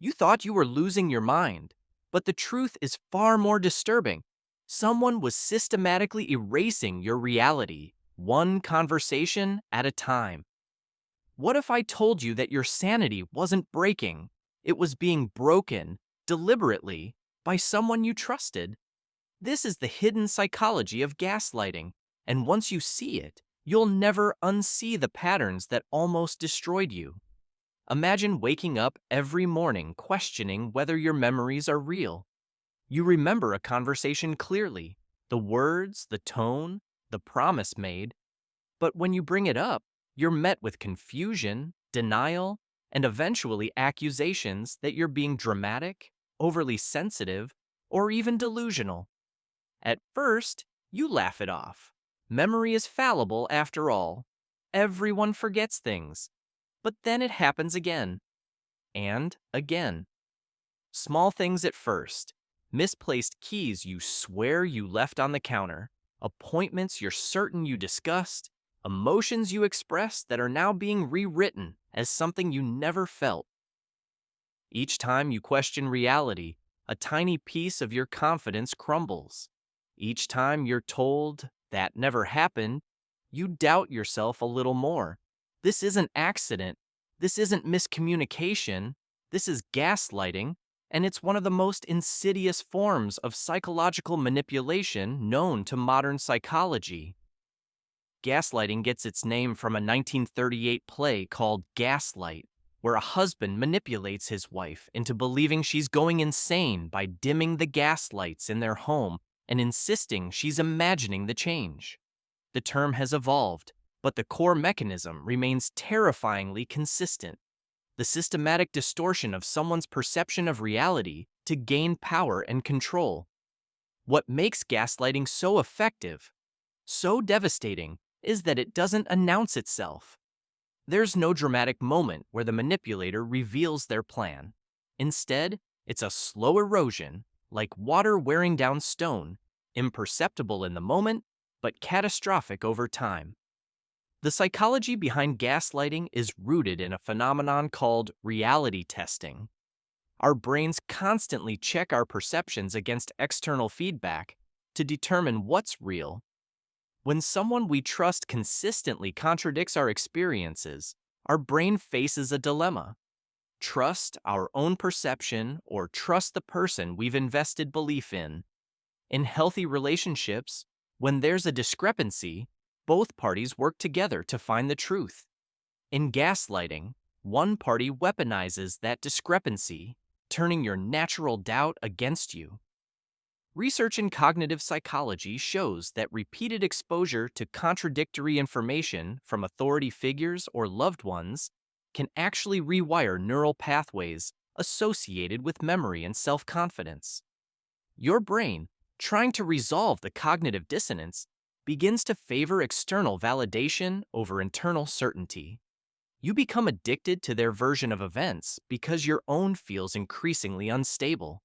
You thought you were losing your mind, but the truth is far more disturbing. Someone was systematically erasing your reality, one conversation at a time. What if I told you that your sanity wasn't breaking? It was being broken, deliberately, by someone you trusted. This is the hidden psychology of gaslighting, and once you see it, you'll never unsee the patterns that almost destroyed you. Imagine waking up every morning questioning whether your memories are real. You remember a conversation clearly, the words, the tone, the promise made, but when you bring it up, you're met with confusion, denial, and eventually accusations that you're being dramatic, overly sensitive, or even delusional. At first, you laugh it off. Memory is fallible after all. Everyone forgets things. But then it happens again. And again. Small things at first. Misplaced keys you swear you left on the counter. Appointments you're certain you discussed. Emotions you expressed that are now being rewritten as something you never felt. Each time you question reality, a tiny piece of your confidence crumbles. Each time you're told that never happened, you doubt yourself a little more. This isn't accident. This isn't miscommunication. This is gaslighting, and it's one of the most insidious forms of psychological manipulation known to modern psychology. Gaslighting gets its name from a 1938 play called Gaslight, where a husband manipulates his wife into believing she's going insane by dimming the gas lights in their home and insisting she's imagining the change. The term has evolved, but the core mechanism remains terrifyingly consistent. The systematic distortion of someone's perception of reality to gain power and control. What makes gaslighting so effective, so devastating, is that it doesn't announce itself. There's no dramatic moment where the manipulator reveals their plan. Instead, it's a slow erosion, like water wearing down stone, imperceptible in the moment, but catastrophic over time. The psychology behind gaslighting is rooted in a phenomenon called reality testing. Our brains constantly check our perceptions against external feedback to determine what's real. When someone we trust consistently contradicts our experiences, our brain faces a dilemma. Trust our own perception or trust the person we've invested belief in. In healthy relationships, when there's a discrepancy, both parties work together to find the truth. In gaslighting, one party weaponizes that discrepancy, turning your natural doubt against you. Research in cognitive psychology shows that repeated exposure to contradictory information from authority figures or loved ones can actually rewire neural pathways associated with memory and self-confidence. Your brain, trying to resolve the cognitive dissonance, begins to favor external validation over internal certainty. You become addicted to their version of events because your own feels increasingly unstable.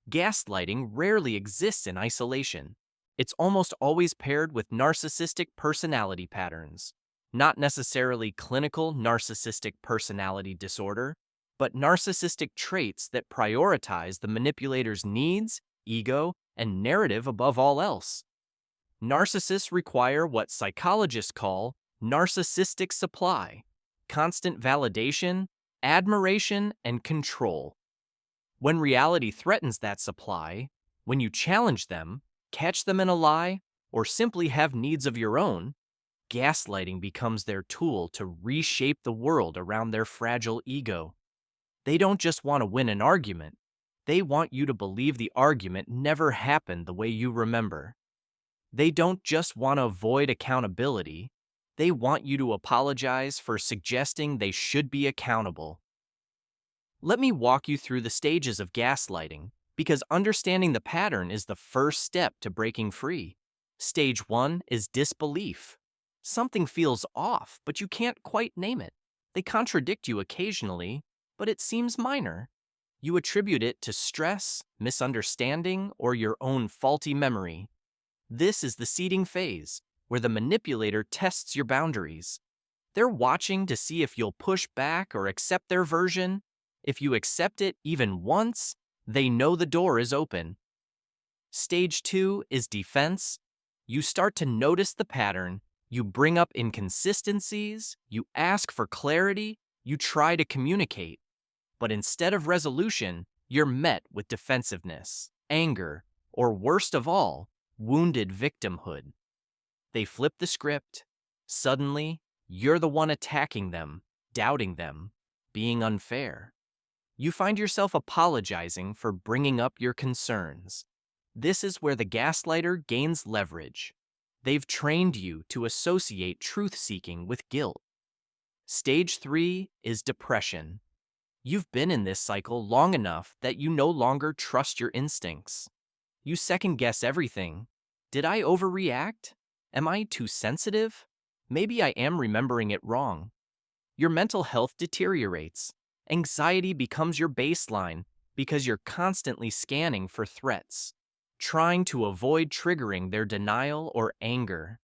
Gaslighting rarely exists in isolation. It's almost always paired with narcissistic personality patterns. Not necessarily clinical narcissistic personality disorder, but narcissistic traits that prioritize the manipulator's needs, ego, and narrative above all else. Narcissists require what psychologists call narcissistic supply, constant validation, admiration, and control. When reality threatens that supply, when you challenge them, catch them in a lie, or simply have needs of your own, gaslighting becomes their tool to reshape the world around their fragile ego. They don't just want to win an argument. They want you to believe the argument never happened the way you remember. They don't just want to avoid accountability. They want you to apologize for suggesting they should be accountable. Let me walk you through the stages of gaslighting, because understanding the pattern is the first step to breaking free. Stage 1 is disbelief. Something feels off, but you can't quite name it. They contradict you occasionally, but it seems minor. You attribute it to stress, misunderstanding, or your own faulty memory. This is the seeding phase, where the manipulator tests your boundaries. They're watching to see if you'll push back or accept their version. If you accept it even once, they know the door is open. Stage 2 is defense. You start to notice the pattern. You bring up inconsistencies, you ask for clarity, you try to communicate. But instead of resolution, you're met with defensiveness, anger, or worst of all, wounded victimhood. They flip the script. Suddenly, you're the one attacking them, doubting them, being unfair. You find yourself apologizing for bringing up your concerns. This is where the gaslighter gains leverage. They've trained you to associate truth-seeking with guilt. Stage 3 is depression. You've been in this cycle long enough that you no longer trust your instincts. You second-guess everything. Did I overreact? Am I too sensitive? Maybe I am remembering it wrong. Your mental health deteriorates. Anxiety becomes your baseline because you're constantly scanning for threats, trying to avoid triggering their denial or anger.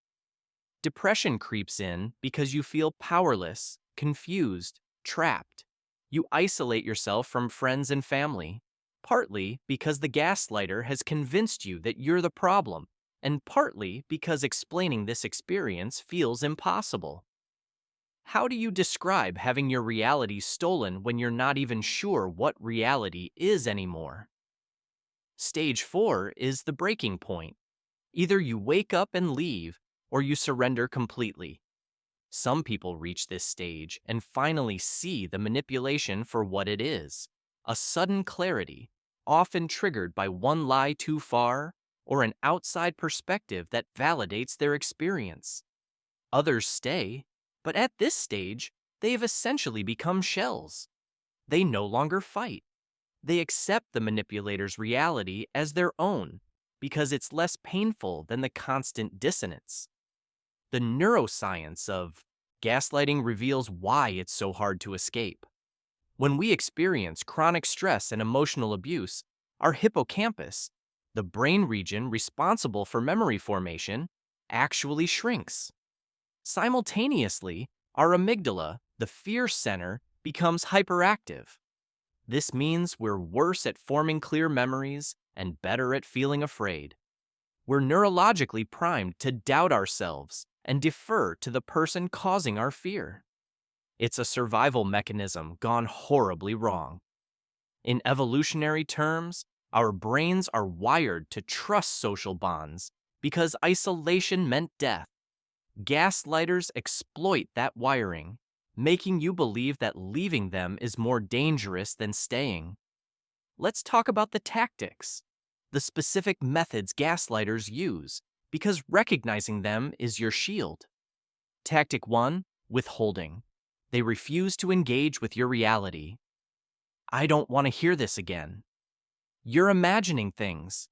Depression creeps in because you feel powerless, confused, trapped. You isolate yourself from friends and family, partly because the gaslighter has convinced you that you're the problem, and partly because explaining this experience feels impossible. How do you describe having your reality stolen when you're not even sure what reality is anymore? Stage 4 is the breaking point. Either you wake up and leave, or you surrender completely. Some people reach this stage and finally see the manipulation for what it is, a sudden clarity, often triggered by one lie too far or an outside perspective that validates their experience. Others stay, but at this stage, they have essentially become shells. They no longer fight. They accept the manipulator's reality as their own because it's less painful than the constant dissonance. The neuroscience of gaslighting reveals why it's so hard to escape. When we experience chronic stress and emotional abuse, our hippocampus, the brain region responsible for memory formation, actually shrinks. Simultaneously, our amygdala, the fear center, becomes hyperactive. This means we're worse at forming clear memories and better at feeling afraid. We're neurologically primed to doubt ourselves and defer to the person causing our fear. It's a survival mechanism gone horribly wrong. In evolutionary terms, our brains are wired to trust social bonds because isolation meant death. Gaslighters exploit that wiring, making you believe that leaving them is more dangerous than staying. Let's talk about the tactics, the specific methods gaslighters use, because recognizing them is your shield. Tactic 1, withholding. They refuse to engage with your reality. I don't want to hear this again. You're imagining things.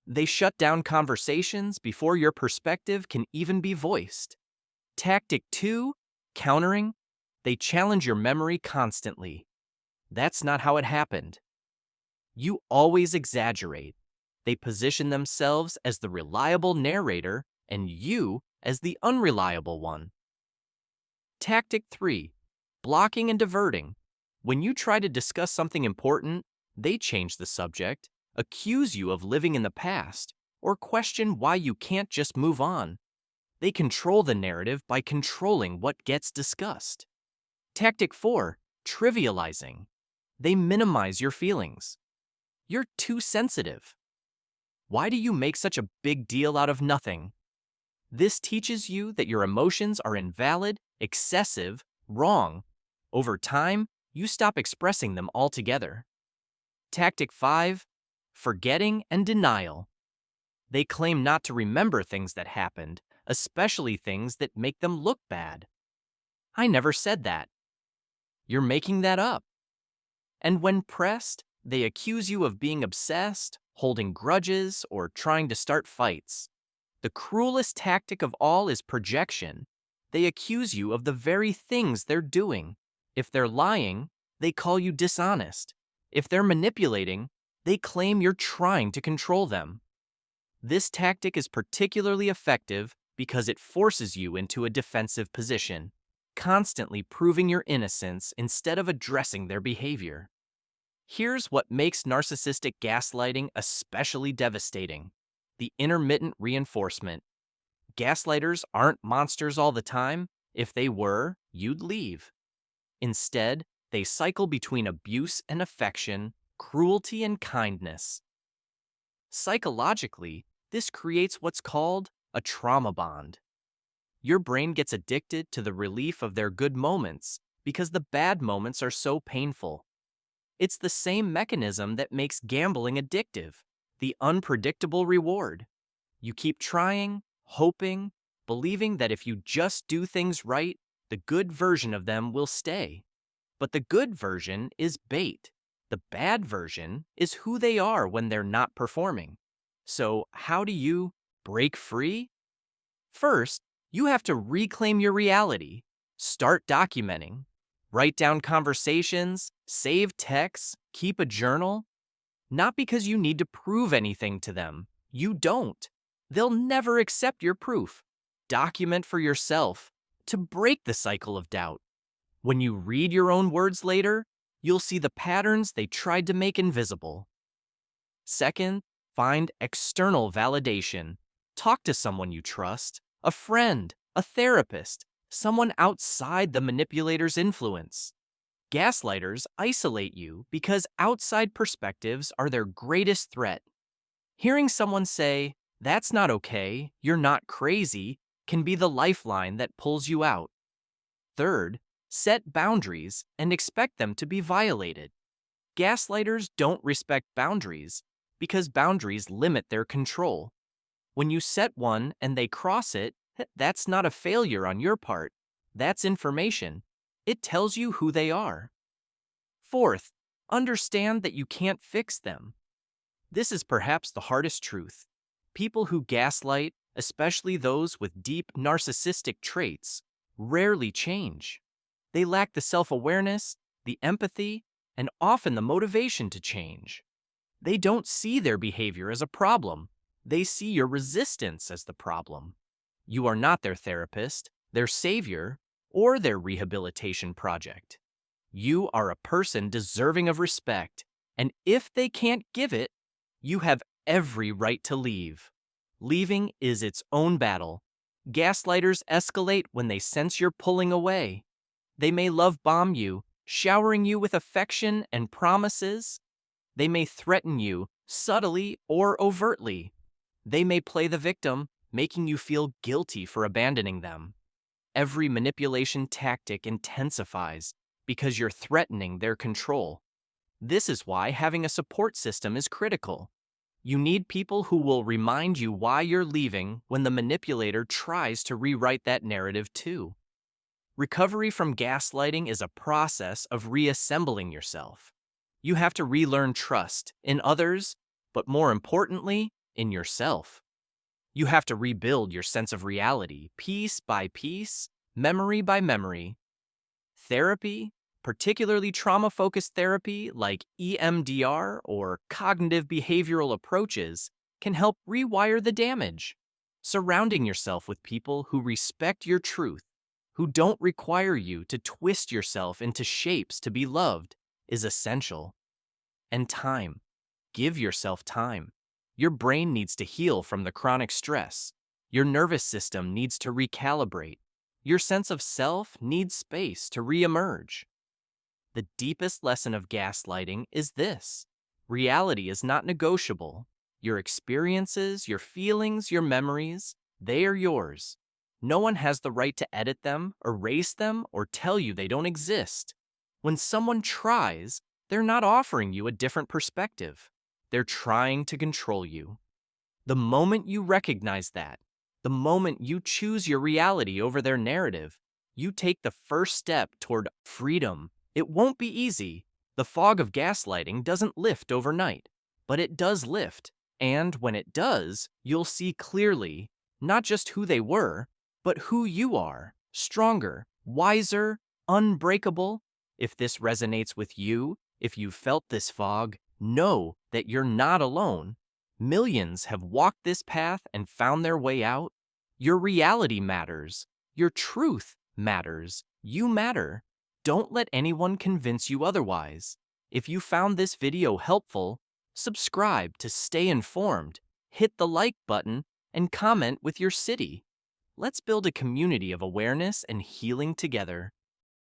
They shut down conversations before your perspective can even be voiced. Tactic 2, countering. They challenge your memory constantly. That's not how it happened. You always exaggerate. They position themselves as the reliable narrator and you as the unreliable one. Tactic 3, blocking and diverting. When you try to discuss something important, they change the subject, accuse you of living in the past, or question why you can't just move on. They control the narrative by controlling what gets discussed. Tactic 4, trivializing. They minimize your feelings. You're too sensitive. Why do you make such a big deal out of nothing? This teaches you that your emotions are invalid, excessive, wrong. Over time, you stop expressing them altogether. Tactic 5, forgetting and denial. They claim not to remember things that happened, especially things that make them look bad. I never said that. You're making that up. And when pressed, they accuse you of being obsessed, holding grudges, or trying to start fights. The cruelest tactic of all is projection. They accuse you of the very things they're doing. If they're lying, they call you dishonest. If they're manipulating, they claim you're trying to control them. This tactic is particularly effective because it forces you into a defensive position, constantly proving your innocence instead of addressing their behavior. Here's what makes narcissistic gaslighting especially devastating: the intermittent reinforcement. Gaslighters aren't monsters all the time. If they were, you'd leave. Instead, they cycle between abuse and affection, cruelty and kindness. Psychologically, this creates what's called a trauma bond. Your brain gets addicted to the relief of their good moments because the bad moments are so painful. It's the same mechanism that makes gambling addictive: the unpredictable reward. You keep trying, hoping, believing that if you just do things right, the good version of them will stay. But the good version is bait. The bad version is who they are when they're not performing. So, how do you break free? First, you have to reclaim your reality. Start documenting. Write down conversations, save texts, keep a journal. Not because you need to prove anything to them. You don't. They'll never accept your proof. Document for yourself to break the cycle of doubt. When you read your own words later, you'll see the patterns they tried to make invisible. Second, find external validation. Talk to someone you trust, a friend, a therapist, someone outside the manipulator's influence. Gaslighters isolate you because outside perspectives are their greatest threat. Hearing someone say, "That's not okay, you're not crazy," can be the lifeline that pulls you out. Third, set boundaries and expect them to be violated. Gaslighters don't respect boundaries because boundaries limit their control. When you set one and they cross it, that's not a failure on your part. That's information. It tells you who they are. Fourth, understand that you can't fix them. This is perhaps the hardest truth. People who gaslight, especially those with deep narcissistic traits, rarely change. They lack the self-awareness, the empathy, and often the motivation to change. They don't see their behavior as a problem. They see your resistance as the problem. You are not their therapist, their savior, or their rehabilitation project. You are a person deserving of respect, and if they can't give it, you have every right to leave. Leaving is its own battle. Gaslighters escalate when they sense you're pulling away. They may love bomb you, showering you with affection and promises. They may threaten you, subtly or overtly. They may play the victim, making you feel guilty for abandoning them. Every manipulation tactic intensifies because you're threatening their control. This is why having a support system is critical. You need people who will remind you why you're leaving when the manipulator tries to rewrite that narrative too. Recovery from gaslighting is a process of reassembling yourself. You have to relearn trust in others, but more importantly, in yourself. You have to rebuild your sense of reality, piece by piece, memory by memory. Therapy, particularly trauma-focused therapy like EMDR or cognitive behavioral approaches, can help rewire the damage. Surrounding yourself with people who respect your truth, who don't require you to twist yourself into shapes to be loved, is essential. And time. Give yourself time. Your brain needs to heal from the chronic stress. Your nervous system needs to recalibrate. Your sense of self needs space to reemerge. The deepest lesson of gaslighting is this: reality is not negotiable. Your experiences, your feelings, your memories, they are yours. No one has the right to edit them, erase them, or tell you they don't exist. When someone tries, they're not offering you a different perspective. They're trying to control you. The moment you recognize that, the moment you choose your reality over their narrative, you take the first step toward freedom. It won't be easy. The fog of gaslighting doesn't lift overnight, but it does lift. And when it does, you'll see clearly not just who they were, but who you are: stronger, wiser, unbreakable. If this resonates with you, if you've felt this fog, know that you're not alone. Millions have walked this path and found their way out. Your reality matters. Your truth matters. You matter. Don't let anyone convince you otherwise. If you found this video helpful, subscribe to stay informed, hit the like button, and comment with your city. Let's build a community of awareness and healing together.